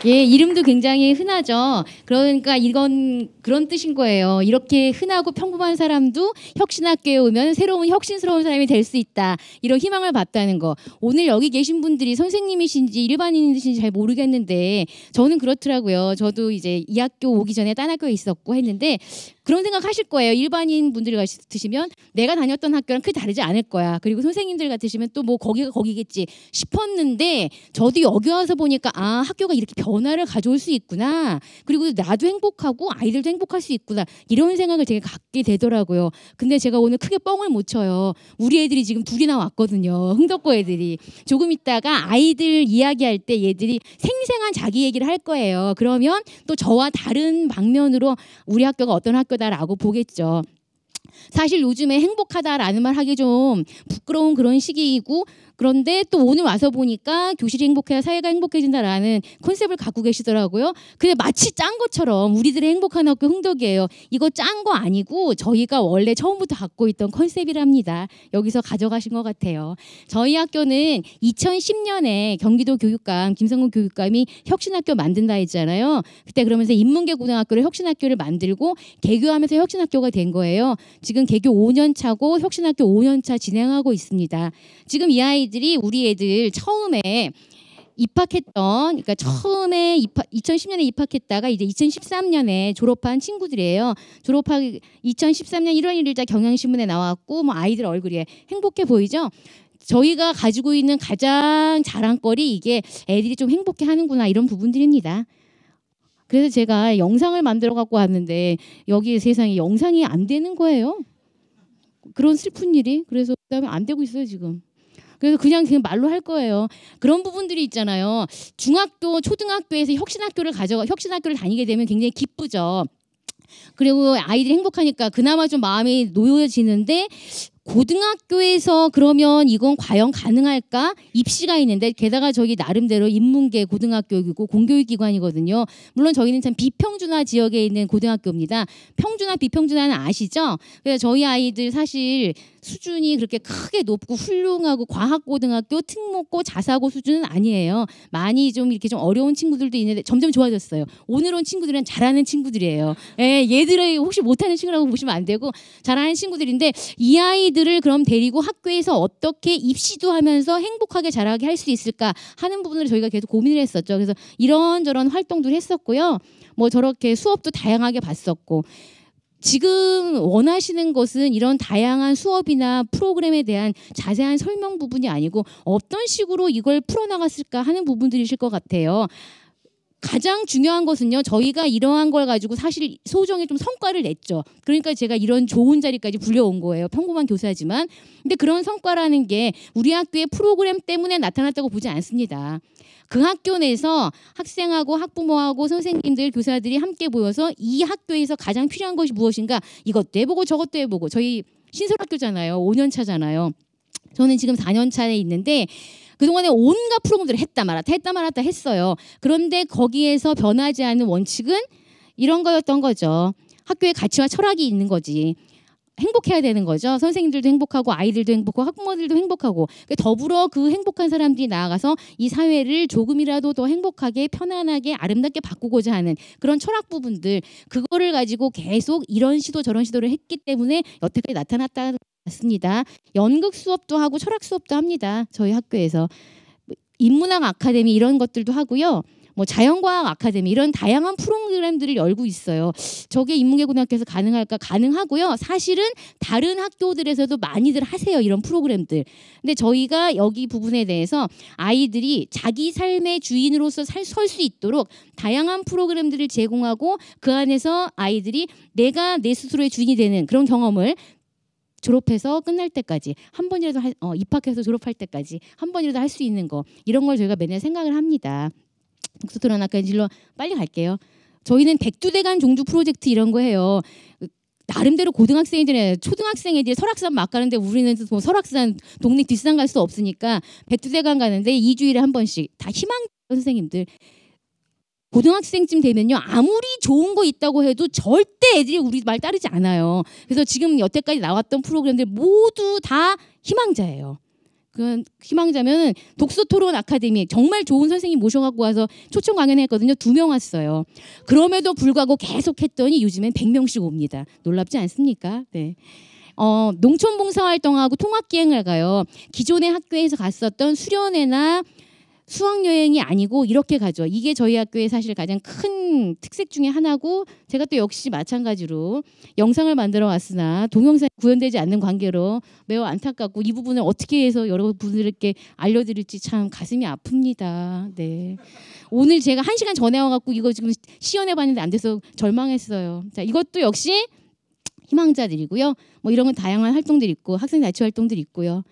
예, 이름도 굉장히 흔하죠. 그러니까 이건 그런 뜻인 거예요. 이렇게 흔하고 평범한 사람도 혁신학교에 오면 새로운 혁신스러운 사람이 될 수 있다. 이런 희망을 봤다는 거. 오늘 여기 계신 분들이 선생님이신지 일반인이신지 잘 모르겠는데 저는 그렇더라고요. 저도 이제 이 학교 오기 전에 딴 학교에 있었고 했는데 그런 생각 하실 거예요. 일반인 분들이 같으시면 내가 다녔던 학교랑 크게 다르지 않을 거야. 그리고 선생님들 같으시면 또 뭐 거기가 거기겠지 싶었는데 저도 여기 와서 보니까 아, 학교가 이렇게 변화를 가져올 수 있구나. 그리고 나도 행복하고 아이들도 행복할 수 있구나. 이런 생각을 되게 갖게 되더라고요. 근데 제가 오늘 크게 뻥을 못 쳐요. 우리 애들이 지금 둘이나 왔거든요. 흥덕고 애들이. 조금 있다가 아이들 이야기할 때 얘들이 생생한 자기 얘기를 할 거예요. 그러면 또 저와 다른 방면으로 우리 학교가 어떤 학교다라고 보겠죠. 사실 요즘에 행복하다라는 말 하기 좀 부끄러운 그런 시기이고 그런데 또 오늘 와서 보니까 교실이 행복해야 사회가 행복해진다라는 컨셉을 갖고 계시더라고요. 근데 마치 짠 것처럼 우리들의 행복한 학교 흥덕이에요. 이거 짠 거 아니고 저희가 원래 처음부터 갖고 있던 컨셉이랍니다. 여기서 가져가신 것 같아요. 저희 학교는 2010년에 경기도 교육감 김성근 교육감이 혁신학교 만든다 했잖아요. 그때 그러면서 인문계 고등학교를 혁신학교를 만들고 개교하면서 혁신학교가 된 거예요. 지금 개교 5년 차고 혁신학교 5년 차 진행하고 있습니다. 지금 이 아이들이 우리 애들 처음에 입학했던 그러니까 처음에 2010년에 입학했다가 이제 2013년에 졸업한 친구들이에요. 2013년 1월 1일자 경향신문에 나왔고 뭐 아이들 얼굴이 행복해 보이죠? 저희가 가지고 있는 가장 자랑거리 이게 애들이 좀 행복해 하는구나 이런 부분들입니다. 그래서 제가 영상을 만들어 갖고 왔는데 여기 세상에 영상이 안 되는 거예요. 그런 슬픈 일이. 그래서 그다음에 안 되고 있어요 지금. 그래서 그냥 말로 할 거예요. 그런 부분들이 있잖아요. 중학교, 초등학교에서 혁신학교를 다니게 되면 굉장히 기쁘죠. 그리고 아이들이 행복하니까 그나마 좀 마음이 놓여지는데 고등학교에서 그러면 이건 과연 가능할까? 입시가 있는데 게다가 저기 나름대로 인문계 고등학교이고 공교육기관이거든요. 물론 저희는 참 비평준화 지역에 있는 고등학교입니다. 평준화 비평준화는 아시죠? 그래서 저희 아이들 사실 수준이 그렇게 크게 높고 훌륭하고 과학고등학교, 특목고, 자사고 수준은 아니에요. 많이 좀 이렇게 좀 어려운 친구들도 있는데 점점 좋아졌어요. 오늘 온 친구들은 잘하는 친구들이에요. 예, 얘들을 혹시 못하는 친구라고 보시면 안 되고 잘하는 친구들인데 이 아이들을 그럼 데리고 학교에서 어떻게 입시도 하면서 행복하게 자라게 할 수 있을까 하는 부분을 저희가 계속 고민을 했었죠. 그래서 이런저런 활동들을 했었고요. 뭐 저렇게 수업도 다양하게 봤었고 지금 원하시는 것은 이런 다양한 수업이나 프로그램에 대한 자세한 설명 부분이 아니고 어떤 식으로 이걸 풀어나갔을까 하는 부분들이실 것 같아요. 가장 중요한 것은요. 저희가 이러한 걸 가지고 사실 소정의 좀 성과를 냈죠. 그러니까 제가 이런 좋은 자리까지 불려온 거예요. 평범한 교사지만. 근데 그런 성과라는 게 우리 학교의 프로그램 때문에 나타났다고 보지 않습니다. 그 학교 내에서 학생하고 학부모하고 선생님들, 교사들이 함께 모여서 이 학교에서 가장 필요한 것이 무엇인가 이것도 해보고 저것도 해보고 저희 신설학교잖아요. 5년 차잖아요. 저는 지금 4년 차에 있는데 그동안에 온갖 프로그램들을 했다 말았다 했어요. 그런데 거기에서 변하지 않는 원칙은 이런 거였던 거죠. 학교에 가치와 철학이 있는 거지. 행복해야 되는 거죠. 선생님들도 행복하고 아이들도 행복하고 학부모들도 행복하고 더불어 그 행복한 사람들이 나아가서 이 사회를 조금이라도 더 행복하게 편안하게 아름답게 바꾸고자 하는 그런 철학 부분들 그거를 가지고 계속 이런 시도 저런 시도를 했기 때문에 여태까지 나타났다 맞습니다. 연극 수업도 하고 철학 수업도 합니다. 저희 학교에서 인문학 아카데미 이런 것들도 하고요. 뭐 자연과학 아카데미 이런 다양한 프로그램들을 열고 있어요. 저게 인문계 고등학교에서 가능할까? 가능하고요. 사실은 다른 학교들에서도 많이들 하세요. 이런 프로그램들. 근데 저희가 여기 부분에 대해서 아이들이 자기 삶의 주인으로서 설 수 있도록 다양한 프로그램들을 제공하고 그 안에서 아이들이 내가 내 스스로의 주인이 되는 그런 경험을 졸업해서 끝날 때까지 한 번이라도 입학해서 졸업할 때까지 한 번이라도 할 수 있는 거 이런 걸 저희가 매년 생각을 합니다. 독서토론 아까 질로 빨리 갈게요. 저희는 백두대간 종주 프로젝트 이런 거 해요. 나름대로 고등학생들이 초등학생 애들이 설악산 막 가는데 우리는 뭐 설악산 동네 뒷산 갈 수 없으니까 백두대간 가는데 2주일에 한 번씩 다 희망 선생님들 고등학생쯤 되면요 아무리 좋은 거 있다고 해도 절대 애들이 우리 말 따르지 않아요. 그래서 지금 여태까지 나왔던 프로그램들 모두 다 희망자예요. 그 희망자면은 독서토론 아카데미 정말 좋은 선생님 모셔갖고 와서 초청 강연했거든요. 2명 왔어요. 그럼에도 불구하고 계속 했더니 요즘엔 100명씩 옵니다. 놀랍지 않습니까? 네. 농촌 봉사활동하고 통학기행을 가요. 기존의 학교에서 갔었던 수련회나 수학여행이 아니고 이렇게 가죠. 이게 저희 학교의 사실 가장 큰 특색 중에 하나고 제가 또 역시 마찬가지로 영상을 만들어 왔으나 동영상이 구현되지 않는 관계로 매우 안타깝고 이 부분을 어떻게 해서 여러분들께 알려드릴지 참 가슴이 아픕니다. 네. 오늘 제가 1시간 전에 와갖고 이거 지금 시연해봤는데 안 돼서 절망했어요. 자, 이것도 역시 희망자들이고요. 뭐 이런 건 다양한 활동들이 있고 학생 자치 활동들이 있고요.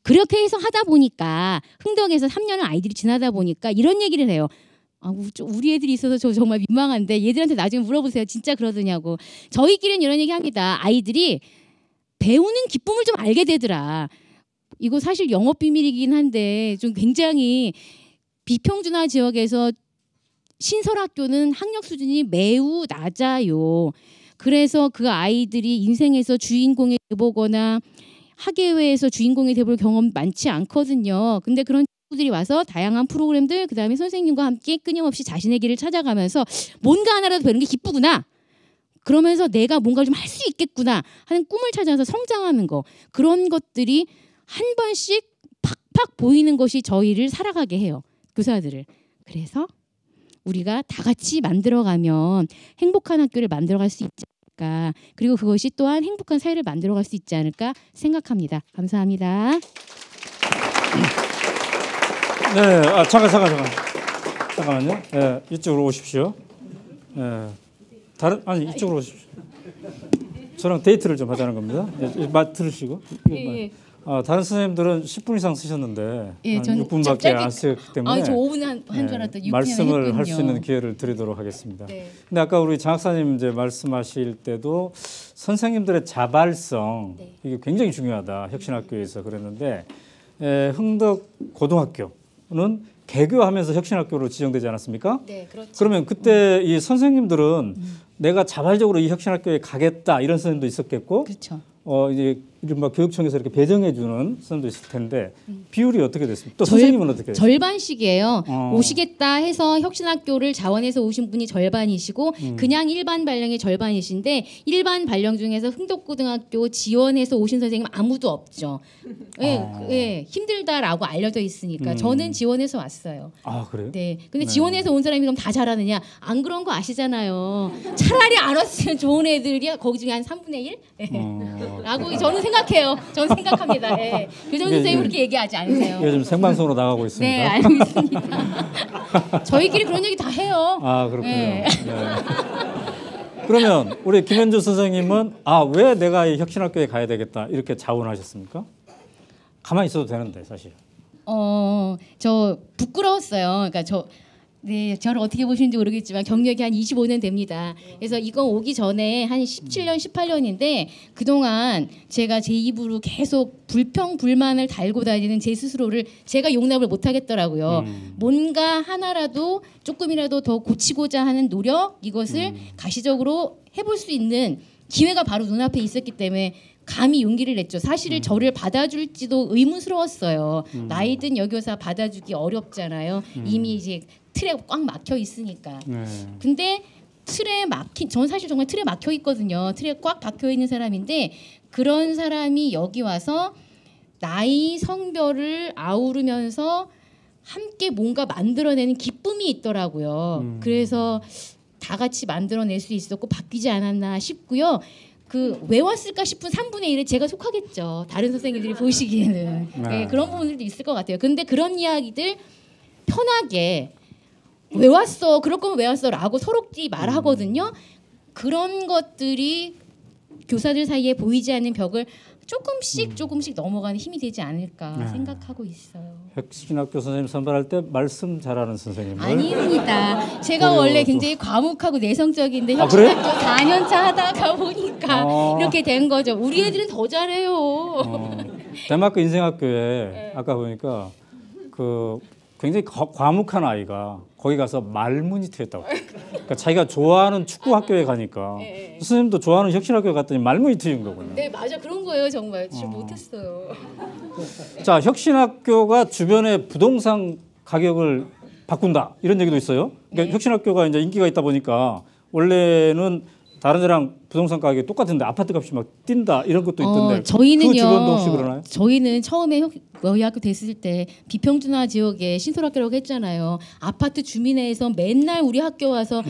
그렇게 해서 하다 보니까 흥덕에서 3년을 아이들이 지나다 보니까 이런 얘기를 해요. 우리 애들이 있어서 저 정말 민망한데 얘들한테 나중에 물어보세요. 진짜 그러더냐고. 저희끼리는 이런 얘기 합니다. 아이들이 배우는 기쁨을 좀 알게 되더라. 이거 사실 영업 비밀이긴 한데 좀 굉장히 비평준화 지역에서 신설학교는 학력 수준이 매우 낮아요. 그래서 그 아이들이 인생에서 주인공이 돼보거나 학예회에서 주인공이 돼볼 경험 많지 않거든요. 근데 그런 친구들이 와서 다양한 프로그램들 그다음에 선생님과 함께 끊임없이 자신의 길을 찾아가면서 뭔가 하나라도 배우는 게 기쁘구나. 그러면서 내가 뭔가를 좀 할 수 있겠구나 하는 꿈을 찾아서 성장하는 거. 그런 것들이 한 번씩 팍팍 보이는 것이 저희를 살아가게 해요. 교사들을. 그래서 우리가 다 같이 만들어가면 행복한 학교를 만들어갈 수 있지 않을까. 그리고 그것이 또한 행복한 사회를 만들어갈 수 있지 않을까 생각합니다. 감사합니다. 네, 잠깐만요. 네, 이쪽으로 오십시오. 네, 이쪽으로 오십시오. 저랑 데이트를 좀 하자는 겁니다. 네, 들으시고. 예. 다른 선생님들은 10분 이상 쓰셨는데 예, 한 6분밖에 안 쓰셨기 때문에 저 5분 한 줄 알았더니 6분이나 말씀을 할 수 있는 기회를 드리도록 하겠습니다. 네. 근데 아까 우리 장 학사님 이제 말씀하실 때도 선생님들의 자발성 네. 이게 굉장히 중요하다. 혁신학교에서 그랬는데 흥덕 고등학교는 개교하면서 혁신학교로 지정되지 않았습니까? 네, 그렇죠. 그러면 그때 이 선생님들은 내가 자발적으로 이 혁신학교에 가겠다 이런 선생님도 있었겠고, 그렇죠. 이제 이른바 교육청에서 이렇게 배정해 주는 선생님도 있을 텐데 비율이 어떻게 됐습니까? 또 선생님은 어떻게 됐습니까? 절반씩이에요. 오시겠다 해서 혁신학교를 자원해서 오신 분이 절반이시고 그냥 일반 발령의 절반이신데 일반 발령 중에서 흥덕고등학교 지원해서 오신 선생님 아무도 없죠. 예, 힘들다라고 알려져 있으니까 저는 지원해서 왔어요. 아, 그래요? 네. 근데 지원해서 온 사람이 그럼 다 잘하느냐? 안 그런 거 아시잖아요. 차라리 안 왔으면 좋은 애들이 거기 중에 한 3분의 1? 라고 저는 생각해요. 저는 생각합니다. 예. 교정 선생님 그렇게 얘기하지 않으세요. 요즘 생방송으로 나가고 있습니다. 네, 알고 있습니다. 저희끼리 그런 얘기 다 해요. 아, 그렇군요. 네. 네. 그러면 우리 김현주 선생님은 왜 내가 이 혁신학교에 가야 되겠다 이렇게 자원하셨습니까? 가만히 있어도 되는데 사실. 저 부끄러웠어요. 그러니까 네, 저를 어떻게 보시는지 모르겠지만 경력이 한 25년 됩니다. 그래서 이거 오기 전에 한 17년, 18년인데 그동안 제가 제 입으로 계속 불평불만을 달고 다니는 제 스스로를 제가 용납을 못 하겠더라고요. 뭔가 하나라도 조금이라도 더 고치고자 하는 노력 이것을 가시적으로 해볼 수 있는 기회가 바로 눈앞에 있었기 때문에 감히 용기를 냈죠. 사실 저를 받아줄지도 의문스러웠어요. 나이든 여교사 받아주기 어렵잖아요. 이미 이제 틀에 꽉 막혀 있으니까. 네. 근데 전 사실 정말 틀에 막혀 있거든요. 틀에 꽉 박혀 있는 사람인데 그런 사람이 여기 와서 나이 성별을 아우르면서 함께 뭔가 만들어내는 기쁨이 있더라고요. 그래서 다 같이 만들어낼 수 있었고 바뀌지 않았나 싶고요. 왜 왔을까 싶은 3분의 1에 제가 속하겠죠. 다른 선생님들이 보시기에는. 네, 그런 부분들도 있을 것 같아요. 근데 그런 이야기들 편하게 왜 왔어? 그럴 거면 왜 왔어? 라고 서럽지 말하거든요. 그런 것들이 교사들 사이에 보이지 않는 벽을 조금씩 넘어가는 힘이 되지 않을까 생각하고 있어요. 혁신학교 선생님 선발할 때 말씀 잘하는 선생님을 아닙니다. 제가 원래 굉장히 과묵하고 내성적인데 혁신학교 그래? 4년 차 하다가 보니까 이렇게 된 거죠. 우리 애들은 더 잘해요. 덴마크 인생학교에 아까 보니까 그 굉장히 과묵한 아이가 거기 가서 말문이트였다고. 그러니까 자기가 좋아하는 축구 학교에 가니까 선생님도 좋아하는 혁신학교에 갔더니 말문이트인 거군요. 네, 맞아. 그런 거예요, 정말. 잘 못했어요. 자, 혁신학교가 주변의 부동산 가격을 바꾼다 이런 얘기도 있어요. 그러니까 혁신학교가 이제 인기가 있다 보니까 원래는 다른 데랑 부동산 가격이 똑같은데 아파트 값이 막 뛴다 이런 것도 있던데 저희는요. 그 주변도 혹시 그러나요? 저희는 처음에 저희 학교 됐을 때 비평준화 지역에 신설학교라고 했잖아요. 아파트 주민회에서 맨날 우리 학교 와서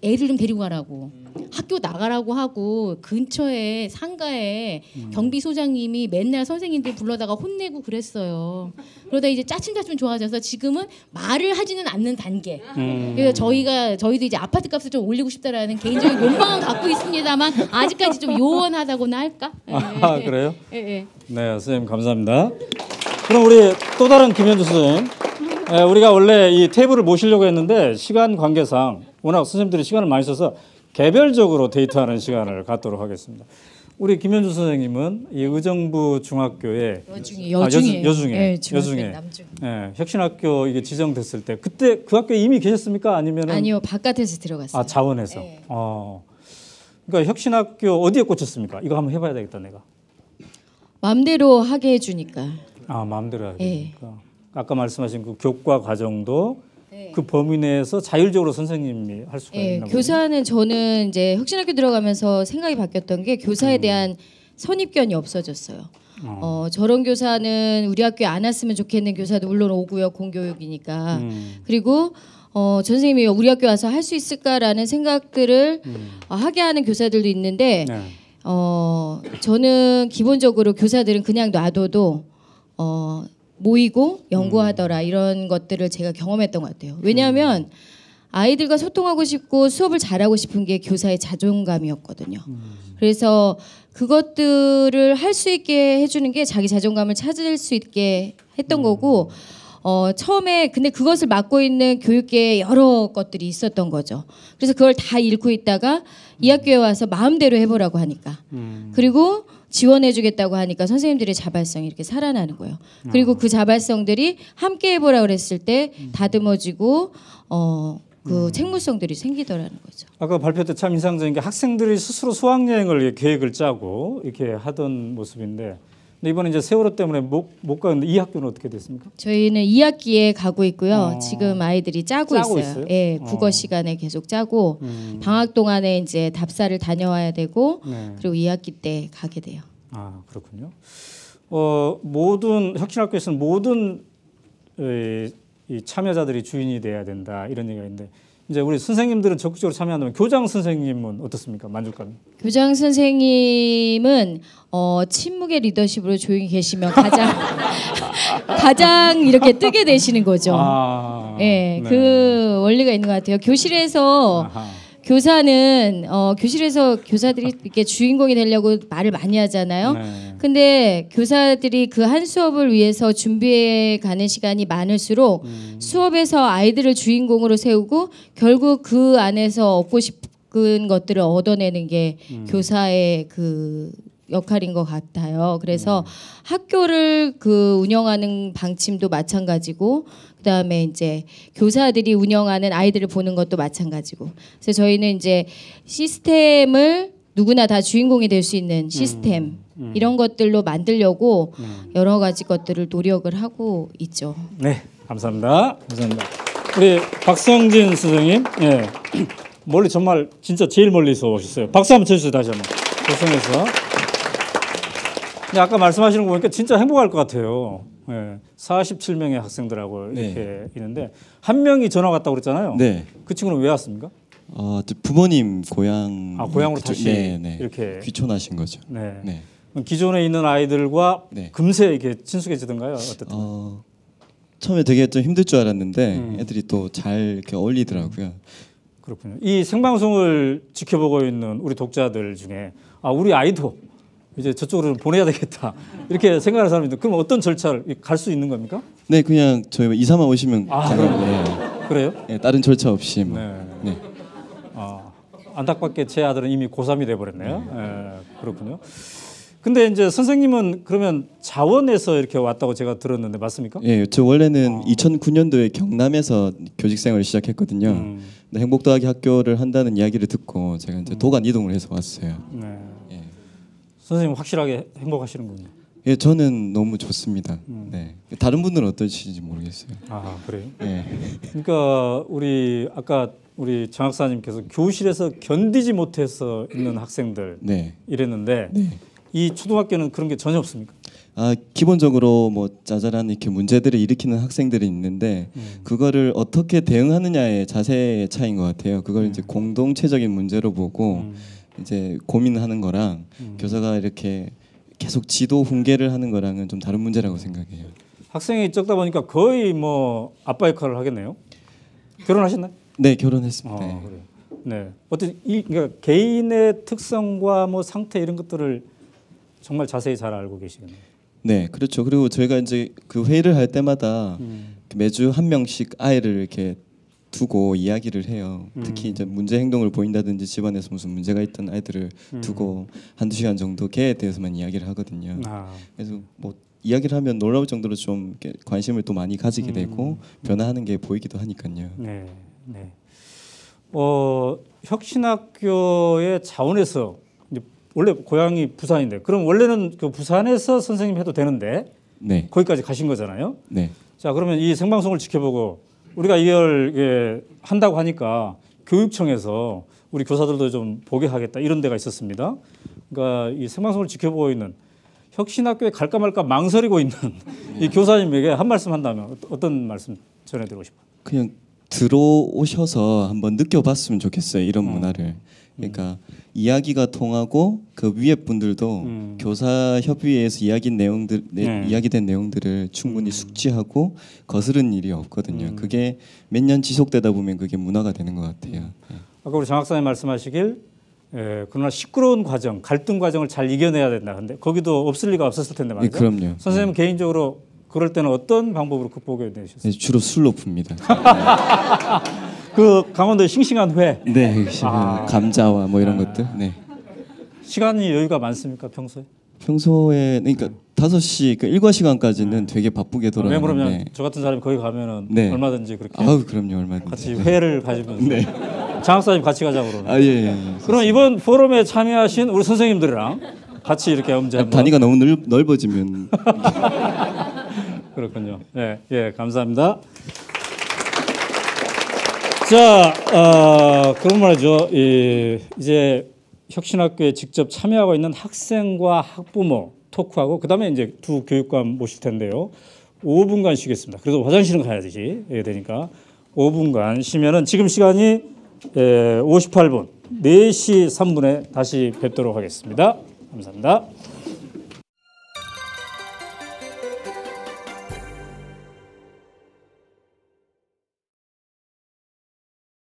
애들 좀 데리고 가라고 학교 나가라고 하고 근처에 상가에 경비소장님이 맨날 선생님들 불러다가 혼내고 그랬어요. 그러다 이제 짜증 좋아져서 지금은 말을 하지는 않는 단계. 그래서 저희도 이제 아파트 값을 좀 올리고 싶다라는 개인적인 욕망은 갖고 있습니다만 아직까지 좀 요원하다고나 할까? 아, 그래요? 네, 선생님 감사합니다. 그럼 우리 또 다른 김현주 선생님. 우리가 원래 이 테이블을 모시려고 했는데 시간 관계상 워낙 선생님들이 시간을 많이 써서 개별적으로 데이트하는 시간을 갖도록 하겠습니다. 우리 김현주 선생님은 이 의정부 중학교에 여중에 혁신학교 이게 지정됐을 때 그때 그 학교에 이미 계셨습니까? 아니면 아니요, 바깥에서 들어갔어요. 자원에서. 네. 그러니까 혁신학교 어디에 꽂혔습니까? 이거 한번 해봐야 되겠다 내가. 마음대로 하게 해주니까. 마음대로 하게 되니까. 아까 말씀하신 그 교과 과정도 그 범위 내에서 자율적으로 선생님이 할 수가 있나 보네요. 교사는 저는 이제 혁신학교 들어가면서 생각이 바뀌었던 게 교사에 대한 선입견이 없어졌어요. 저런 교사는 우리 학교에 안 왔으면 좋겠는 교사도 물론 오고요. 공교육이니까. 그리고 전 선생님이 우리 학교 와서 할 수 있을까라는 생각들을 하게 하는 교사들도 있는데 저는 기본적으로 교사들은 그냥 놔둬도 모이고 연구하더라 이런 것들을 제가 경험했던 것 같아요. 왜냐하면 아이들과 소통하고 싶고 수업을 잘하고 싶은 게 교사의 자존감이었거든요. 그래서 그것들을 할 수 있게 해주는 게 자기 자존감을 찾을 수 있게 했던 거고 처음에 근데 그것을 맡고 있는 교육계에 여러 것들이 있었던 거죠. 그래서 그걸 다 잃고 있다가 이 학교에 와서 마음대로 해보라고 하니까 그리고 지원해주겠다고 하니까 선생님들의 자발성이 이렇게 살아나는 거예요. 그리고 그 자발성들이 함께 해보라 그랬을 때 다듬어지고 그 책무성들이 생기더라는 거죠. 아까 발표 때 참 인상적인 게 학생들이 스스로 수학여행을 계획을 짜고 이렇게 하던 모습인데 근데 이번에 이제 세월호 때문에 못 가는데 이 학교는 어떻게 됐습니까? 저희는 2학기에 가고 있고요. 지금 아이들이 짜고 있어요. 예, 국어 시간에 계속 짜고 방학 동안에 이제 답사를 다녀와야 되고 그리고 2학기 때 가게 돼요. 아, 그렇군요. 모든 혁신학교에서는 모든 이 참여자들이 주인이 돼야 된다 이런 얘기가 있는데 이제 우리 선생님들은 적극적으로 참여한다면 교장 선생님은 어떻습니까? 만족감? 교장 선생님은 침묵의 리더십으로 조용히 계시면 가장 이렇게 뜨게 되시는 거죠. 네. 그 원리가 있는 것 같아요. 교실에서 교사는 교실에서 교사들이 이렇게 주인공이 되려고 말을 많이 하잖아요. 근데 교사들이 그 한 수업을 위해서 준비해 가는 시간이 많을수록 수업에서 아이들을 주인공으로 세우고 결국 그 안에서 얻고 싶은 것들을 얻어내는 게 교사의 그 역할인 것 같아요. 그래서 학교를 그 운영하는 방침도 마찬가지고 그다음에 이제 교사들이 운영하는 아이들을 보는 것도 마찬가지고. 그래서 저희는 이제 시스템을 누구나 다 주인공이 될 수 있는 시스템 이런 것들로 만들려고 여러 가지 것들을 노력을 하고 있죠. 네, 감사합니다. 감사합니다. 우리 박성진 선생님, 예, 멀리 정말 진짜 제일 멀리서 오셨어요. 박수 한번 쳐주세요. 다시 한번. 고생해서. 근데 아까 말씀하시는 거 보니까 진짜 행복할 것 같아요. 예, 47명의 학생들하고 이렇게 있는데 한 명이 전화 왔다고 그랬잖아요. 네. 그 친구는 왜 왔습니까? 부모님 고향. 고향으로 다시 이렇게 귀촌하신 거죠. 네. 기존에 있는 아이들과 금세 이렇게 친숙해지던가요? 어떻든. 처음에 되게 좀 힘들 줄 알았는데 애들이 또 잘 이렇게 어울리더라고요. 그렇군요. 이 생방송을 지켜보고 있는 우리 독자들 중에 우리 아이도 이제 저쪽으로 보내야 되겠다 이렇게 생각하는 사람이 있는데 그럼 어떤 절차를 갈 수 있는 겁니까? 네, 그냥 저희 이사만 오시면 그래요? 네, 다른 절차 없이 안타깝게 제 아들은 이미 고3이 돼버렸네요. 그렇군요. 근데 이제 선생님은 그러면 자원에서 이렇게 왔다고 제가 들었는데 맞습니까? 예, 저 원래는 2009년도에 경남에서 교직 생활을 시작했거든요. 근데 행복 더하기 학교를 한다는 이야기를 듣고 제가 이제 도간 이동을 해서 왔어요. 네. 예. 선생님 확실하게 행복하시는군요. 예, 저는 너무 좋습니다. 네. 다른 분들은 어떠신지 모르겠어요. 아 그래요? 예. 그러니까 우리 아까 우리 정 학사님께서 교실에서 견디지 못해서 있는 학생들 네. 이랬는데 네. 이 초등학교는 그런 게 전혀 없습니까? 아, 기본적으로 뭐 짜잘한 이렇게 문제들을 일으키는 학생들이 있는데 그거를 어떻게 대응하느냐의 자세의 차이인 것 같아요. 그걸 이제 공동체적인 문제로 보고 이제 고민하는 거랑 교사가 이렇게 계속 지도 훈계를 하는 거랑은 좀 다른 문제라고 생각해요. 학생이 적다 보니까 거의 뭐 아빠 역할을 하겠네요. 결혼하셨나요? 네, 결혼했습니다. 그래요. 네. 어떤 그러니까 개인의 특성과 뭐 상태 이런 것들을 정말 자세히 잘 알고 계시겠네요. 네, 그렇죠. 그리고 저희가 이제 그 회의를 할 때마다 매주 한 명씩 아이를 이렇게 두고 이야기를 해요. 특히 이제 문제 행동을 보인다든지 집안에서 무슨 문제가 있던 아이들을 두고 한두 시간 정도 걔에 대해서만 이야기를 하거든요. 그래서 뭐 이야기를 하면 놀라울 정도로 좀 이렇게 관심을 또 많이 가지게 되고 변화하는 게 보이기도 하니까요. 네, 네. 혁신학교의 자원에서 이제 원래 고향이 부산인데 그럼 원래는 그 부산에서 선생님 해도 되는데 네, 거기까지 가신 거잖아요. 네, 자 그러면 이 생방송을 지켜보고 우리가 이걸 한다고 하니까 교육청에서 우리 교사들도 좀 보게 하겠다 이런 데가 있었습니다. 그러니까 이 생방송을 지켜보고 있는 혁신학교에 갈까 말까 망설이고 있는 이 교사님에게 한 말씀 한다면 어떤 말씀 전해드리고 싶어요? 그냥 들어오셔서 한번 느껴봤으면 좋겠어요. 이런 문화를. 그러니까 이야기가 통하고 그 위에 분들도 교사 협의회에서 이야기된 내용들을 충분히 숙지하고 거스른 일이 없거든요. 그게 몇 년 지속되다 보면 그게 문화가 되는 것 같아요. 아까 우리 장 학사님 말씀하시길 그러나 시끄러운 과정, 갈등 과정을 잘 이겨내야 된다. 근데 거기도 없을 리가 없었을 텐데 말이죠. 네, 그럼요. 선생님 개인적으로 그럴 때는 어떤 방법으로 극복해 내셨어요? 네, 주로 술로 풉니다. 그 강원도의 싱싱한 회. 네, 감자와 뭐 이런 것들. 네. 시간이 여유가 많습니까 평소에? 평소에 그러니까 5시 그 일과 시간까지는 되게 바쁘게 돌아가는데. 그러면 저 같은 사람이 거기 가면은 네. 얼마든지 그렇게. 아우 그럼요, 얼마든지. 같이 회를 가지면서. 네. 장 학사님 같이 가자고 그러는. 아 예. 그럼 이번 포럼에 참여하신 우리 선생님들이랑 같이 이렇게 언제 한번. 단위가 너무 넓어지면. 그렇군요. 예, 예, 감사합니다. 자, 그런 말이죠. 이제 혁신학교에 직접 참여하고 있는 학생과 학부모 토크하고 그다음에 이제 두 교육관 모실 텐데요. 5분간 쉬겠습니다. 그래도 화장실은 가야지 되니까 5분간 쉬면은 지금 시간이 58분, 4시 3분에 다시 뵙도록 하겠습니다. 감사합니다.